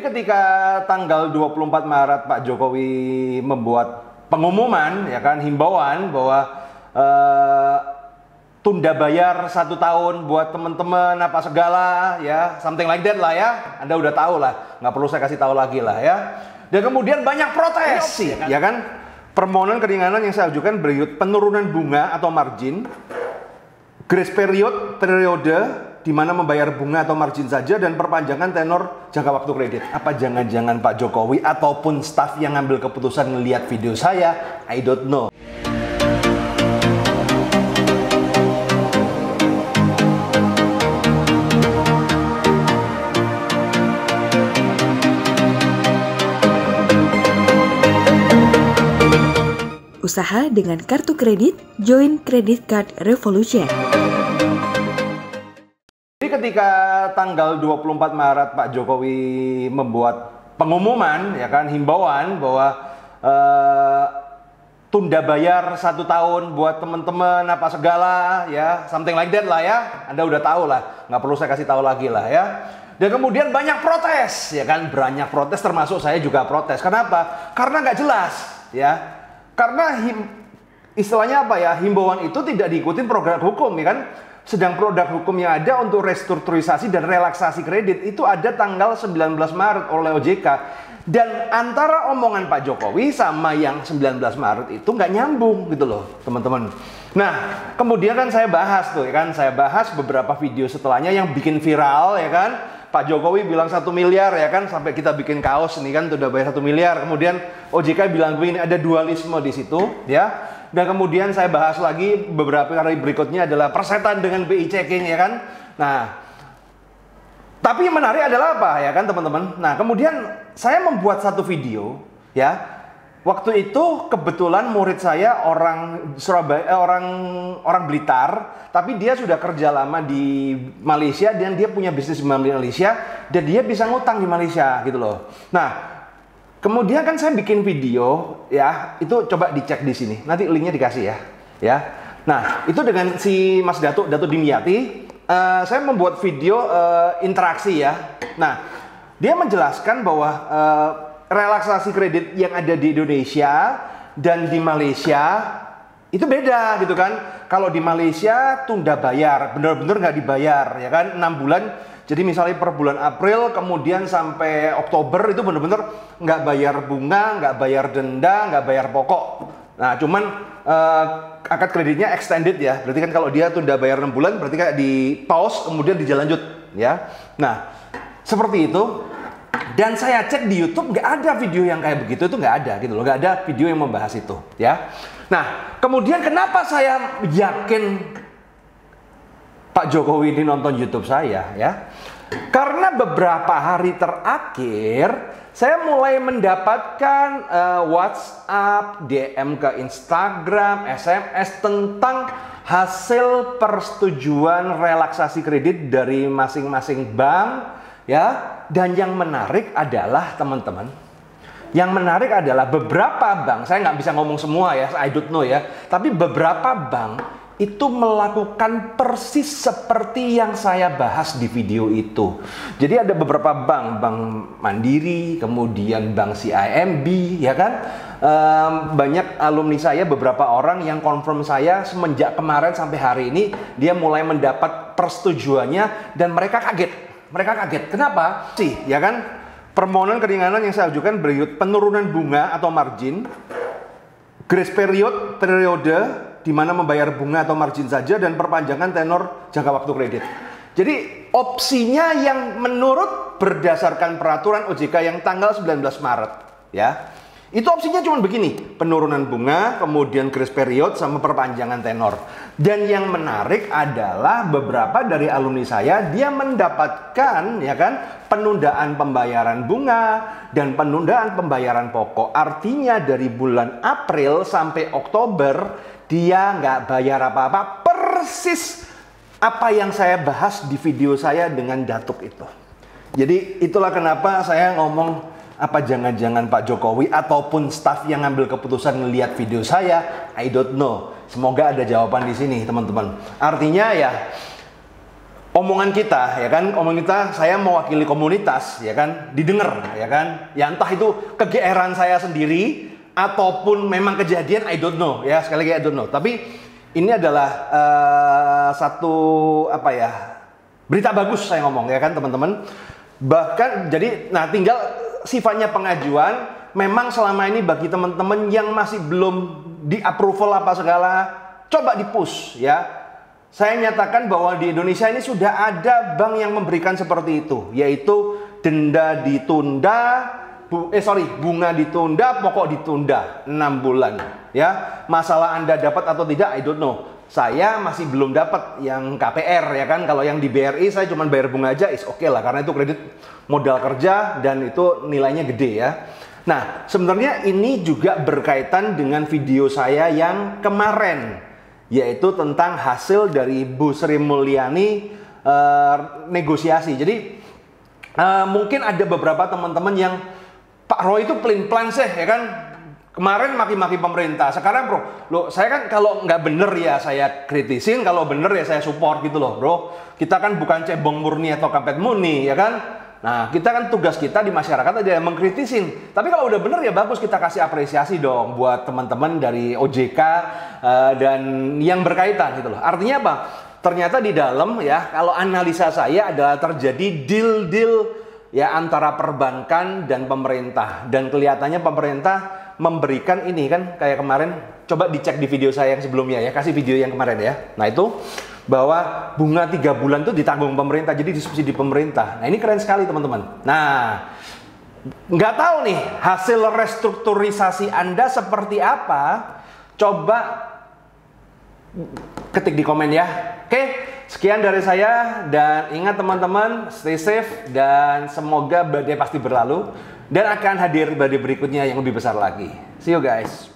ketika tanggal 24 Maret Pak Jokowi membuat pengumuman, ya kan, himbauan bahwa tunda bayar 1 tahun buat teman-teman apa segala, ya, something like that lah ya. Anda udah tahu lah, nggak perlu saya kasih tahu lagi lah ya. Dan kemudian banyak protes, ya kan? Permohonan keringanan yang saya ajukan berikut: penurunan bunga atau margin, grace periode di mana membayar bunga atau margin saja, dan perpanjangan tenor jangka waktu kredit. Apa jangan-jangan Pak Jokowi ataupun staf yang ngambil keputusan ngelihat video saya? I don't know. Usaha dengan kartu kredit, join Credit Card Revolution. Jadi ketika tanggal 24 Maret Pak Jokowi membuat pengumuman, ya kan, himbauan bahwa tunda bayar 1 tahun buat teman-teman apa segala, ya, something like that lah ya. Anda udah tahu lah, nggak perlu saya kasih tahu lagi lah ya. Dan kemudian banyak protes, ya kan, banyak protes, termasuk saya juga protes. Kenapa? Karena nggak jelas, ya. Karena istilahnya apa ya, himbauan itu tidak diikuti program hukum, ya kan. Sedang produk hukum yang ada untuk restrukturisasi dan relaksasi kredit itu ada tanggal 19 Maret oleh OJK. Dan antara omongan Pak Jokowi sama yang 19 Maret itu nggak nyambung gitu loh, teman-teman. Nah, kemudian kan saya bahas tuh, ya kan, saya bahas beberapa video setelahnya yang bikin viral, ya kan. Pak Jokowi bilang 1 miliar, ya kan, sampai kita bikin kaos ini kan udah bayar 1 miliar. Kemudian OJK bilang begini, ada dualisme di situ, ya. Dan kemudian saya bahas lagi beberapa hari berikutnya adalah persetan dengan BI checking, ya kan. Nah, tapi yang menarik adalah apa, ya kan, teman-teman. Nah, kemudian saya membuat satu video, ya. Waktu itu kebetulan murid saya orang Surabaya, orang Blitar, tapi dia sudah kerja lama di Malaysia dan dia punya bisnis di Malaysia dan dia bisa ngutang di Malaysia gitu loh. Nah, kemudian kan saya bikin video, ya, itu coba dicek di sini. Nanti linknya dikasih ya, ya. Nah, itu dengan si Mas Datuk Dimyati, saya membuat video interaksi ya. Nah, dia menjelaskan bahwa relaksasi kredit yang ada di Indonesia dan di Malaysia itu beda gitu kan. Kalau di Malaysia tunda bayar, bener-bener nggak dibayar, ya kan, 6 bulan. Jadi misalnya per bulan April kemudian sampai Oktober itu bener-bener nggak bayar bunga, nggak bayar denda, nggak bayar pokok. Nah, cuman akad kreditnya extended ya. Berarti kan kalau dia tunda bayar 6 bulan berarti kayak di pause kemudian dijalanjut ya. Nah, seperti itu. Dan saya cek di YouTube nggak ada video yang kayak begitu, itu nggak ada gitu loh, nggak ada video yang membahas itu ya. Nah, kemudian kenapa saya yakin Pak Jokowi ini nonton YouTube saya ya? Karena beberapa hari terakhir saya mulai mendapatkan WhatsApp, DM ke Instagram, SMS tentang hasil persetujuan relaksasi kredit dari masing-masing bank. Ya, dan yang menarik adalah teman-teman, yang menarik adalah beberapa bank, saya nggak bisa ngomong semua ya, I don't know ya, tapi beberapa bank itu melakukan persis seperti yang saya bahas di video itu. Jadi ada beberapa bank, Bank Mandiri, kemudian Bank CIMB, ya kan, banyak alumni saya, beberapa orang yang confirm saya semenjak kemarin sampai hari ini, dia mulai mendapat persetujuannya dan mereka kaget. Mereka kaget. Kenapa? Sih, ya kan? Permohonan keringanan yang saya ajukan berikut: penurunan bunga atau margin, grace periode di mana membayar bunga atau margin saja, dan perpanjangan tenor jangka waktu kredit. Jadi opsinya yang menurut berdasarkan peraturan OJK yang tanggal 19 Maret, ya. Itu opsinya cuma begini, penurunan bunga, kemudian grace period, sama perpanjangan tenor. Dan yang menarik adalah beberapa dari alumni saya, dia mendapatkan, ya kan, penundaan pembayaran bunga dan penundaan pembayaran pokok. Artinya dari bulan April sampai Oktober, dia nggak bayar apa-apa, persis apa yang saya bahas di video saya dengan Datuk itu. Jadi itulah kenapa saya ngomong, apa jangan-jangan Pak Jokowi ataupun staf yang ngambil keputusan ngelihat video saya? I don't know. Semoga ada jawaban di sini, teman-teman. Artinya ya, omongan kita, ya kan, omongan kita, saya mewakili komunitas, ya kan, didengar, ya kan, ya entah itu kegeeran saya sendiri ataupun memang kejadian, I don't know, ya, sekali lagi I don't know. Tapi ini adalah satu apa ya, berita bagus saya ngomong, ya kan teman-teman. Bahkan jadi, nah tinggal sifatnya pengajuan. Memang selama ini bagi teman-teman yang masih belum di approval apa segala, coba di-push ya. Saya nyatakan bahwa di Indonesia ini sudah ada bank yang memberikan seperti itu, yaitu denda ditunda, bunga ditunda, pokok ditunda 6 bulan. Ya, masalah Anda dapat atau tidak, I don't know. Saya masih belum dapat yang KPR, ya kan. Kalau yang di BRI saya cuma bayar bunga aja, is oke lah, karena itu kredit modal kerja dan itu nilainya gede ya. Nah, sebenarnya ini juga berkaitan dengan video saya yang kemarin, yaitu tentang hasil dari Bu Sri Mulyani negosiasi. Jadi mungkin ada beberapa teman-teman yang Pak Roy itu pelin-pelan sih, ya kan. Kemarin maki-maki pemerintah, sekarang bro, loh saya kan kalau nggak bener ya saya kritisin, kalau bener ya saya support gitu loh bro. Kita kan bukan cebong murni atau kampret murni, ya kan. Nah, kita kan tugas kita di masyarakat aja mengkritisin. Tapi kalau udah bener ya bagus, kita kasih apresiasi dong buat teman-teman dari OJK dan yang berkaitan gitu loh. Artinya apa? Ternyata di dalam ya, kalau analisa saya adalah terjadi deal-deal ya antara perbankan dan pemerintah. Dan kelihatannya pemerintah memberikan ini kan kayak kemarin, coba dicek di video saya yang sebelumnya ya, kasih video yang kemarin ya. Nah itu bahwa bunga 3 bulan itu ditanggung pemerintah, jadi disubsidi pemerintah. Nah ini keren sekali teman-teman. Nah nggak tahu nih hasil restrukturisasi Anda seperti apa, coba ketik di komen ya. Oke, sekian dari saya, dan ingat teman-teman, stay safe dan semoga badai pasti berlalu dan akan hadir badai berikutnya yang lebih besar lagi. See you guys.